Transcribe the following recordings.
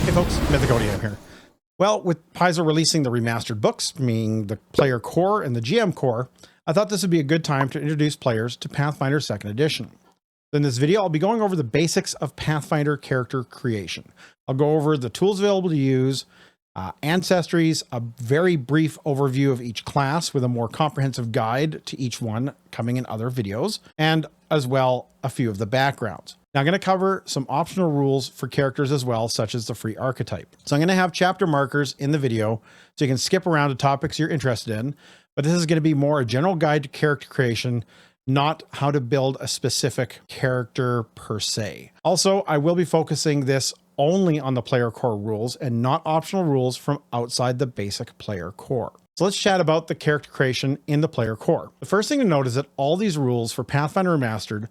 Hey folks, Mythicodium here. Well, with Paizo releasing the remastered books, meaning the player core and the GM core, I thought this would be a good time to introduce players to Pathfinder 2nd Edition. In this video, I'll be going over the basics of Pathfinder character creation. I'll go over the tools available to use, Ancestries, a very brief overview of each class with a more comprehensive guide to each one coming in other videos, and as well, a few of the backgrounds. Now I'm going to cover some optional rules for characters as well, such as the free archetype. So I'm going to have chapter markers in the video so you can skip around to topics you're interested in, but this is going to be more a general guide to character creation, not how to build a specific character per se. Also, I will be focusing this only on the player core rules and not optional rules from outside the basic player core. So let's chat about the character creation in the player core. The first thing to note is that all these rules for Pathfinder Remastered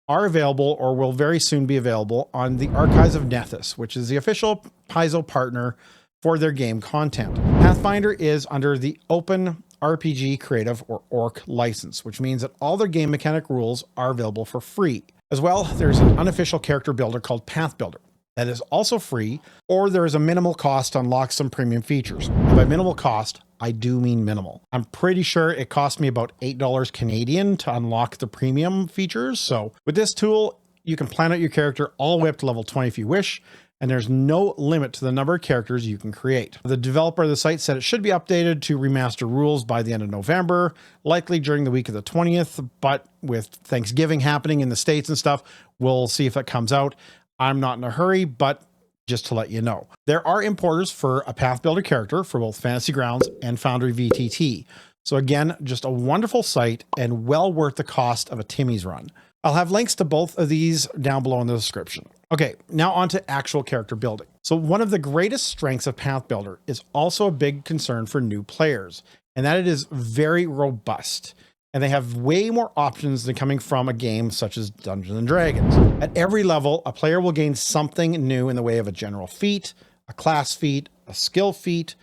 are available or will very soon be available on the Archives of Nethys, which is the official Paizo partner for their game content. Pathfinder is under the Open RPG Creative or ORC license, which means that all their game mechanic rules are available for free. As well, there's an unofficial character builder called Path Builder that is also free, or there is a minimal cost to unlock some premium features. And by minimal cost, I do mean minimal. I'm pretty sure it cost me about $8 Canadian to unlock the premium features. So with this tool, you can plan out your character all the way up to level 20 if you wish, and there's no limit to the number of characters you can create. The developer of the site said it should be updated to remaster rules by the end of November, likely during the week of the 20th, but with Thanksgiving happening in the States and stuff, we'll see if it comes out. I'm not in a hurry, but just to let you know. There are importers for a Path Builder character for both Fantasy Grounds and Foundry VTT. So again, just a wonderful site and well worth the cost of a Timmy's run. I'll have links to both of these down below in the description. Okay, now on to actual character building. So one of the greatest strengths of Path Builder is also a big concern for new players, and that it is very robust. And they have way more options than coming from a game such as Dungeons and Dragons. At every level, a player will gain something new in the way of a general feat, a class feat, a skill feat,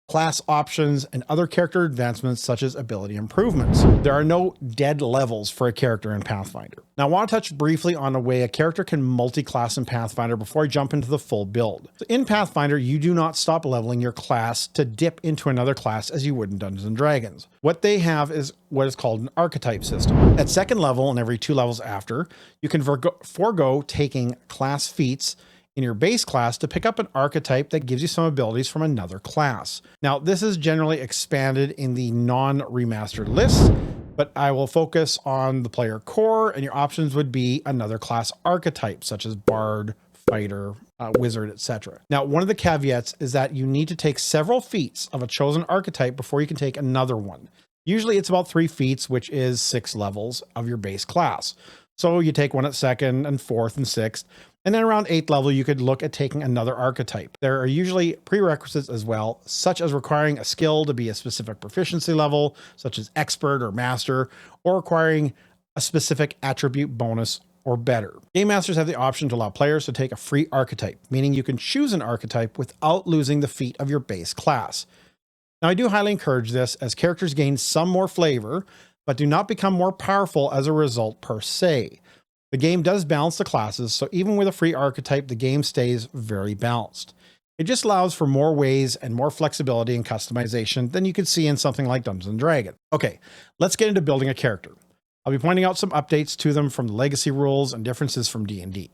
class options, and other character advancements such as ability improvements. There are no dead levels for a character in Pathfinder. Now I want to touch briefly on the way a character can multi-class in Pathfinder before I jump into the full build. So in Pathfinder, you do not stop leveling your class to dip into another class as you would in Dungeons and Dragons. What they have is what is called an archetype system. At second level and every 2 levels after, you can forego taking class feats in your base class to pick up an archetype that gives you some abilities from another class. Now, this is generally expanded in the non-remastered lists, but I will focus on the player core, and your options would be another class archetype, such as Bard, Fighter, Wizard, etc. Now, one of the caveats is that you need to take several feats of a chosen archetype before you can take another one. Usually it's about 3 feats, which is 6 levels of your base class. So you take one at 2nd and 4th and 6th, and then around 8th level, you could look at taking another archetype. There are usually prerequisites as well, such as requiring a skill to be a specific proficiency level, such as expert or master, or requiring a specific attribute bonus or better. Game masters have the option to allow players to take a free archetype, meaning you can choose an archetype without losing the feat of your base class. Now, I do highly encourage this as characters gain some more flavor, but do not become more powerful as a result per se. The game does balance the classes, so even with a free archetype, the game stays very balanced. It just allows for more ways and more flexibility and customization than you could see in something like Dungeons and Dragons. Okay, let's get into building a character. I'll be pointing out some updates to them from the legacy rules and differences from D&D.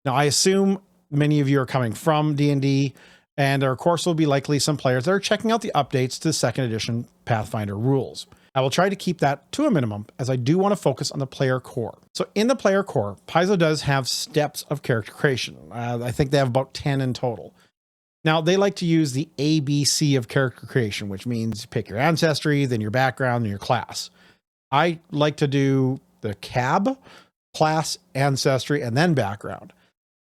Now, I assume many of you are coming from D&D, and there of course will be likely some players that are checking out the updates to the 2nd edition Pathfinder rules. I will try to keep that to a minimum as I do want to focus on the player core. So in the player core, Paizo does have steps of character creation. I think they have about 10 in total. Now they like to use the ABC of character creation, which means you pick your ancestry, then your background, and your class. I like to do the CAB, class, ancestry, and then background.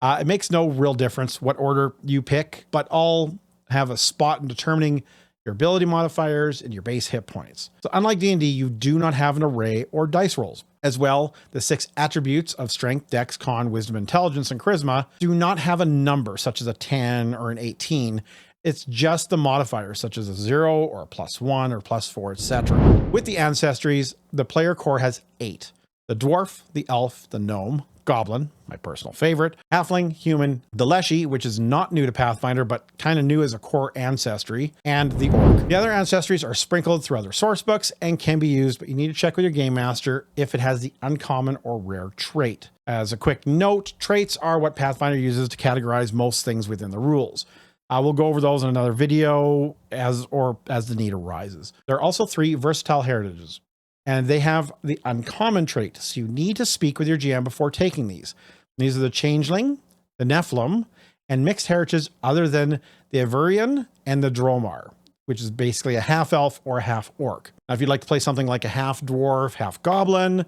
It makes no real difference what order you pick, but all have a spot in determining your ability modifiers and your base hit points. So unlike D&D, you do not have an array or dice rolls. As well, the 6 attributes of strength, dex, con, wisdom, intelligence, and charisma do not have a number such as a 10 or an 18. It's just the modifiers such as a 0 or a +1 or +4, etc. With the ancestries, the player core has 8. The dwarf, the elf, the gnome, goblin, my personal favorite, halfling, human, the leshy, which is not new to Pathfinder, but kind of new as a core ancestry, and the orc. The other ancestries are sprinkled through other source books and can be used, but you need to check with your game master if it has the uncommon or rare trait. As a quick note, traits are what Pathfinder uses to categorize most things within the rules. We'll go over those in another video as the need arises. There are also 3 versatile heritages, and they have the uncommon trait. So you need to speak with your GM before taking these. These are the Changeling, the Nephilim, and mixed heritage other than the Averian and the Dromar, which is basically a half elf or a half orc. Now, if you'd like to play something like a half dwarf, half goblin,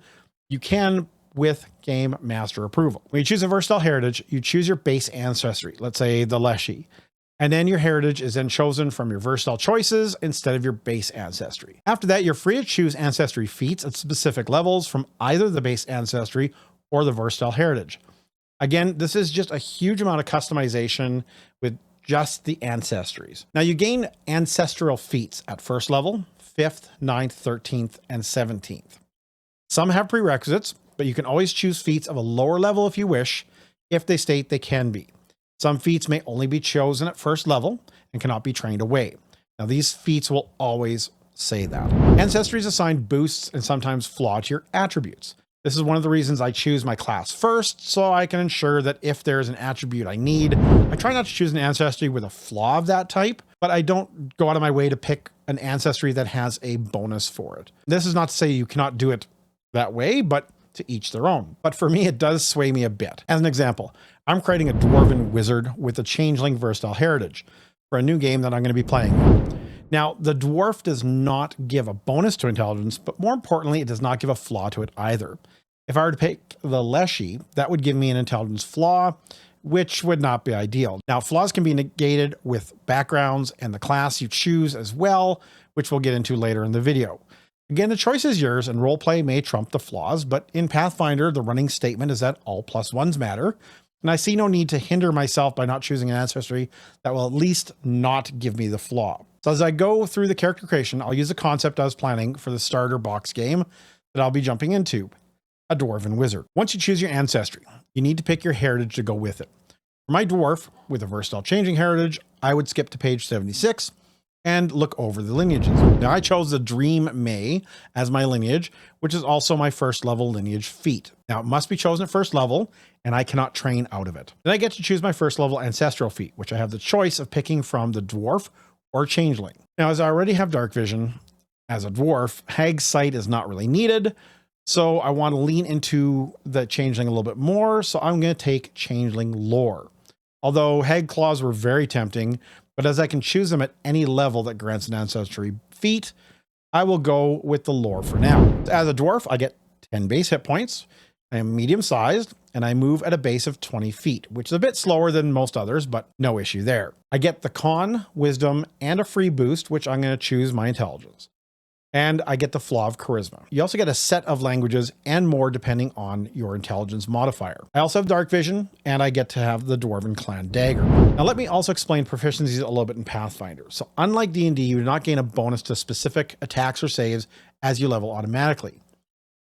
you can with game master approval. When you choose a versatile heritage, you choose your base ancestry, let's say the Leshy. And then your heritage is then chosen from your versatile choices instead of your base ancestry. After that, you're free to choose ancestry feats at specific levels from either the base ancestry or the versatile heritage. Again, this is just a huge amount of customization with just the ancestries. Now you gain ancestral feats at 1st level, 5th, 9th, 13th, and 17th. Some have prerequisites, but you can always choose feats of a lower level if you wish, if they state they can be. Some feats may only be chosen at 1st level and cannot be trained away. Now, these feats will always say that. Ancestries assign boosts and sometimes flaw to your attributes. This is one of the reasons I choose my class first, so I can ensure that if there's an attribute I need, I try not to choose an ancestry with a flaw of that type, but I don't go out of my way to pick an ancestry that has a bonus for it. This is not to say you cannot do it that way, but to each their own. But for me, it does sway me a bit. As an example, I'm creating a Dwarven Wizard with a Changeling versatile heritage for a new game that I'm going to be playing. Now, the dwarf does not give a bonus to intelligence, but more importantly, it does not give a flaw to it either. If I were to pick the Leshy, that would give me an intelligence flaw, which would not be ideal. Now, flaws can be negated with backgrounds and the class you choose as well, which we'll get into later in the video. Again, the choice is yours, and roleplay may trump the flaws, but in Pathfinder, the running statement is that all +1s matter, and I see no need to hinder myself by not choosing an ancestry that will at least not give me the flaw. So as I go through the character creation, I'll use a concept I was planning for the starter box game that I'll be jumping into, a Dwarven Wizard. Once you choose your ancestry, you need to pick your heritage to go with it. For my dwarf, with a versatile changing heritage, I would skip to page 76, and look over the lineages. Now, I chose the Dream May as my lineage, which is also my 1st level lineage feat. Now, it must be chosen at 1st level, and I cannot train out of it. Then I get to choose my 1st level ancestral feat, which I have the choice of picking from the dwarf or changeling. Now, as I already have dark vision as a dwarf, Hag's sight is not really needed, so I want to lean into the changeling a little bit more, so I'm going to take changeling lore. Although Hag claws were very tempting, but as I can choose them at any level that grants an ancestry feat, I will go with the lore for now. As a dwarf, I get 10 base hit points. I am medium sized and I move at a base of 20 feet, which is a bit slower than most others, but no issue there. I get the con, wisdom, and a free boost, which I'm going to choose my intelligence. And I get the flaw of charisma. You also get a set of languages and more depending on your intelligence modifier. I also have dark vision, and I get to have the Dwarven clan dagger. Now let me also explain proficiencies a little bit in Pathfinder. So unlike D&D, you do not gain a bonus to specific attacks or saves as you level automatically.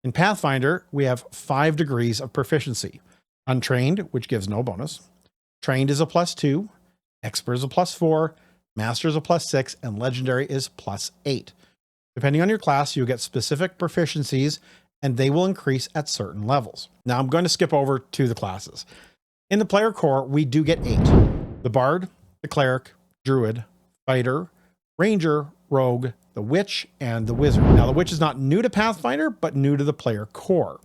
In Pathfinder, we have 5 degrees of proficiency. Untrained, which gives no bonus. Trained is a +2. Expert is a +4. Master is a +6. And Legendary is +8. Depending on your class, you'll get specific proficiencies, and they will increase at certain levels. Now I'm going to skip over to the classes. In the player core, we do get 8. The Bard, the Cleric, Druid, Fighter, Ranger, Rogue, the Witch, and the Wizard. Now the Witch is not new to Pathfinder, but new to the player core.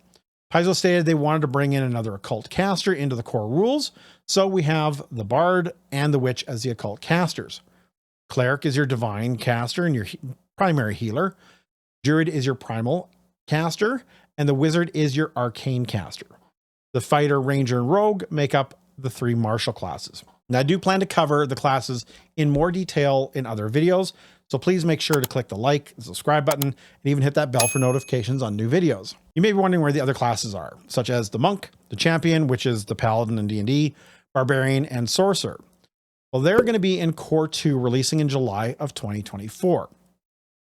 Paizo stated they wanted to bring in another occult caster into the core rules, so we have the Bard and the Witch as the occult casters. Cleric is your divine caster and your primary healer. Druid is your primal caster, and the Wizard is your arcane caster. The Fighter, Ranger, and Rogue make up the 3 martial classes. Now I do plan to cover the classes in more detail in other videos, so please make sure to click the like and subscribe button and even hit that bell for notifications on new videos. You may be wondering where the other classes are, such as the Monk, the Champion, which is the Paladin in D&D, Barbarian, and Sorcerer. Well, they're going to be in Core 2 releasing in July of 2024.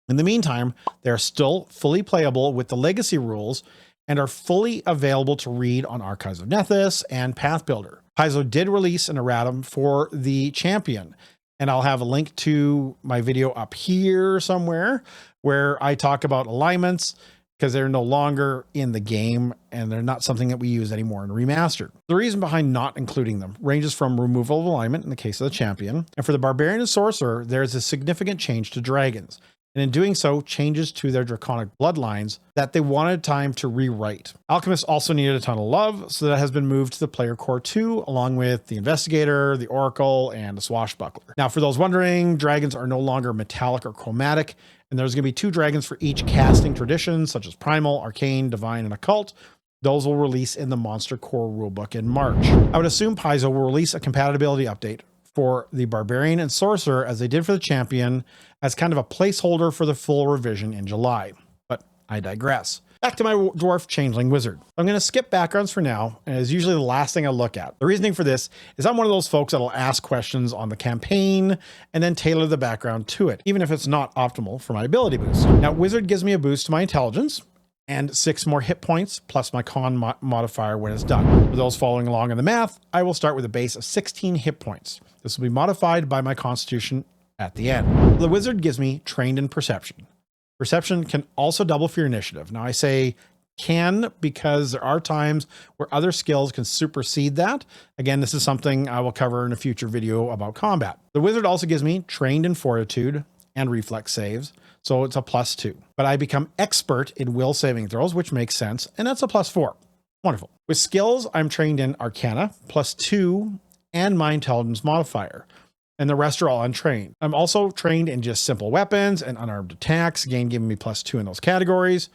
In the meantime, they're still fully playable with the legacy rules, and are fully available to read on Archives of Nethys and Pathbuilder. Paizo did release an erratum for the champion, and I'll have a link to my video up here somewhere where I talk about alignments, because they're no longer in the game and they're not something that we use anymore in Remastered. The reason behind not including them ranges from removal of alignment in the case of the champion, and for the barbarian and sorcerer, there is a significant change to dragons, and in doing so, changes to their draconic bloodlines that they wanted time to rewrite. Alchemists also needed a ton of love, so that has been moved to the player core 2, along with the investigator, the oracle, and the swashbuckler. Now, for those wondering, dragons are no longer metallic or chromatic, and there's going to be 2 dragons for each casting tradition, such as primal, arcane, divine, and occult. Those will release in the monster core rulebook in March. I would assume Paizo will release a compatibility update for the barbarian and sorcerer, as they did for the champion, as kind of a placeholder for the full revision in July. But I digress. Back to my Dwarf Changeling Wizard. I'm going to skip backgrounds for now, and it's usually the last thing I look at. The reasoning for this is I'm one of those folks that'll ask questions on the campaign and then tailor the background to it, even if it's not optimal for my ability boost. Now, Wizard gives me a boost to my intelligence and 6 more hit points plus my con modifier when it's done. For those following along in the math, I will start with a base of 16 hit points. This will be modified by my constitution at the end. The Wizard gives me trained in perception. Perception can also double for your initiative. Now I say can because there are times where other skills can supersede that. Again, this is something I will cover in a future video about combat. The Wizard also gives me trained in fortitude and reflex saves, so it's a +2. But I become expert in will saving throws, which makes sense, and that's a +4. Wonderful. With skills, I'm trained in Arcana, +2, and my intelligence modifier, and the rest are all untrained. I'm also trained in just simple weapons and unarmed attacks, again giving me +2 in those categories.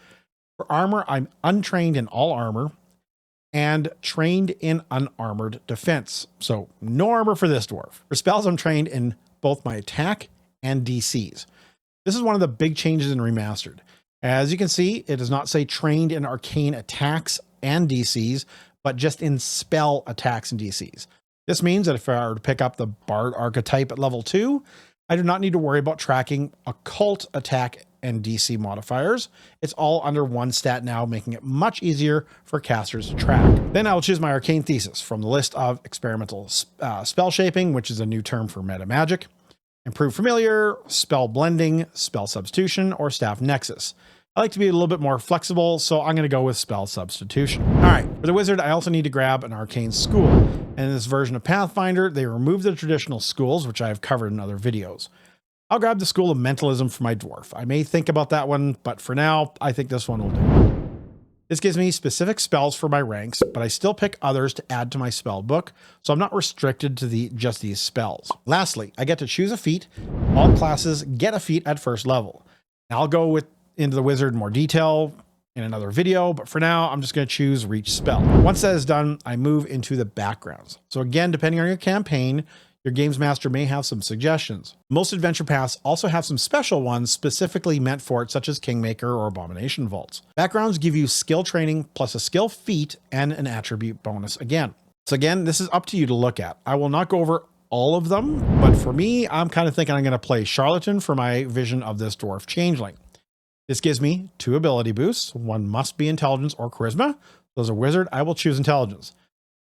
For armor, I'm untrained in all armor and trained in unarmored defense. So no armor for this dwarf. For spells, I'm trained in both my attack and DCs. This is one of the big changes in Remastered. As you can see, it does not say trained in arcane attacks and DCs, but just in spell attacks and DCs. This means that if I were to pick up the Bard archetype at level 2, I do not need to worry about tracking occult attack and DC modifiers. It's all under one stat now, making it much easier for casters to track. Then I will choose my arcane thesis from the list of experimental spell shaping, which is a new term for meta magic, improved familiar, spell blending, spell substitution, or staff nexus. I like to be a little bit more flexible, so I'm going to go with spell substitution. All right, for the Wizard, I also need to grab an arcane school. And in this version of Pathfinder, they remove the traditional schools, which I have covered in other videos. I'll grab the School of Mentalism for my dwarf. I may think about that one, but for now, I think this one will do. This gives me specific spells for my ranks, but I still pick others to add to my spell book, so I'm not restricted to just these spells. Lastly, I get to choose a feat. All classes get a feat at first level. Now I'll go into the Wizard in more detail in another video, but for now, I'm just going to choose Reach Spell. Once that is done, I move into the backgrounds. So again, depending on your campaign, your games master may have some suggestions. Most adventure paths also have some special ones specifically meant for it, such as Kingmaker or Abomination Vaults. Backgrounds give you skill training plus a skill feat and an attribute bonus again. So again, this is up to you to look at. I will not go over all of them, but for me, I'm kind of thinking I'm going to play Charlatan for my vision of this Dwarf Changeling. This gives me 2 ability boosts. One must be intelligence or charisma. So as a wizard, I will choose intelligence.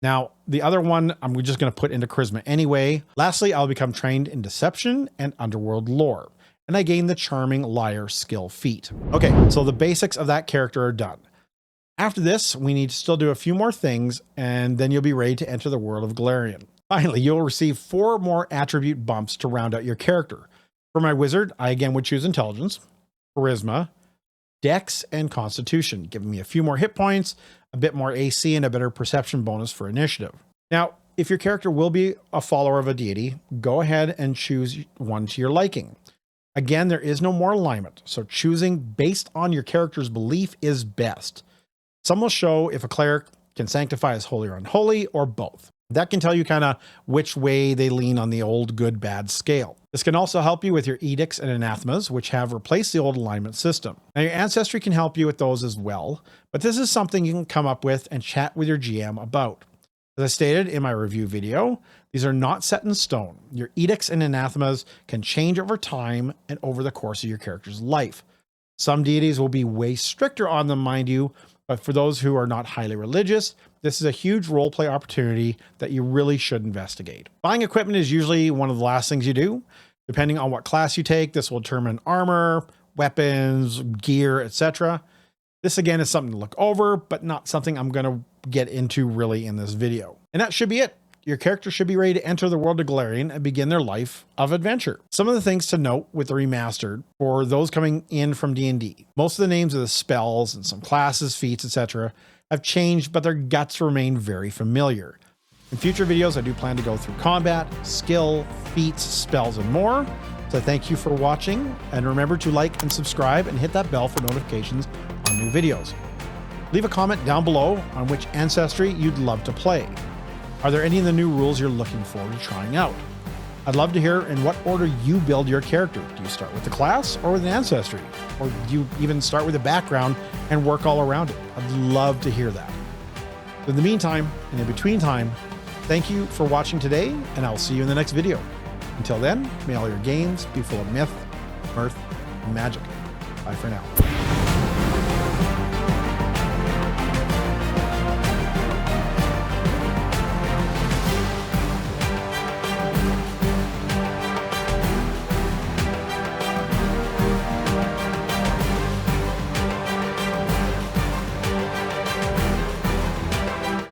Now, the other one, I'm just going to put into charisma anyway. Lastly, I'll become trained in deception and underworld lore, and I gain the charming liar skill feat. Okay, so the basics of that character are done. After this, we need to still do a few more things, and then you'll be ready to enter the world of Galarian. Finally, you'll receive 4 more attribute bumps to round out your character. For my wizard, I again would choose intelligence, charisma, dex, and constitution, giving me a few more hit points, a bit more AC, and a better perception bonus for initiative. Now, if your character will be a follower of a deity, go ahead and choose one to your liking. Again, there is no more alignment, so choosing based on your character's belief is best. Some will show if a cleric can sanctify as holy or unholy, or both. That can tell you kind of which way they lean on the old good bad scale. This can also help you with your edicts and anathemas, which have replaced the old alignment system. Now, your ancestry can help you with those as well, but this is something you can come up with and chat with your GM about. As I stated in my review video, these are not set in stone. Your edicts and anathemas can change over time and over the course of your character's life. Some deities will be way stricter on them, mind you, But for those who are not highly religious, this is a huge roleplay opportunity that you really should investigate. Buying equipment is usually one of the last things you do. Depending on what class you take, this will determine armor, weapons, gear, etc. This again is something to look over, but not something I'm going to get into really in this video. And that should be it. Your character should be ready to enter the world of Golarion and begin their life of adventure. Some of the things to note with the remastered for those coming in from D&D. Most of the names of the spells and some classes, feats, etc. have changed, but their guts remain very familiar. In future videos, I do plan to go through combat, skill, feats, spells, and more. So thank you for watching, and remember to like and subscribe and hit that bell for notifications on new videos. Leave a comment down below on which ancestry you'd love to play. Are there any of the new rules you're looking forward to trying out? I'd love to hear in what order you build your character. Do you start with the class or with an ancestry? Or do you even start with a background and work all around it? I'd love to hear that. In the meantime, and in between time, thank you for watching today, and I'll see you in the next video. Until then, may all your games be full of myth, mirth, and magic. Bye for now.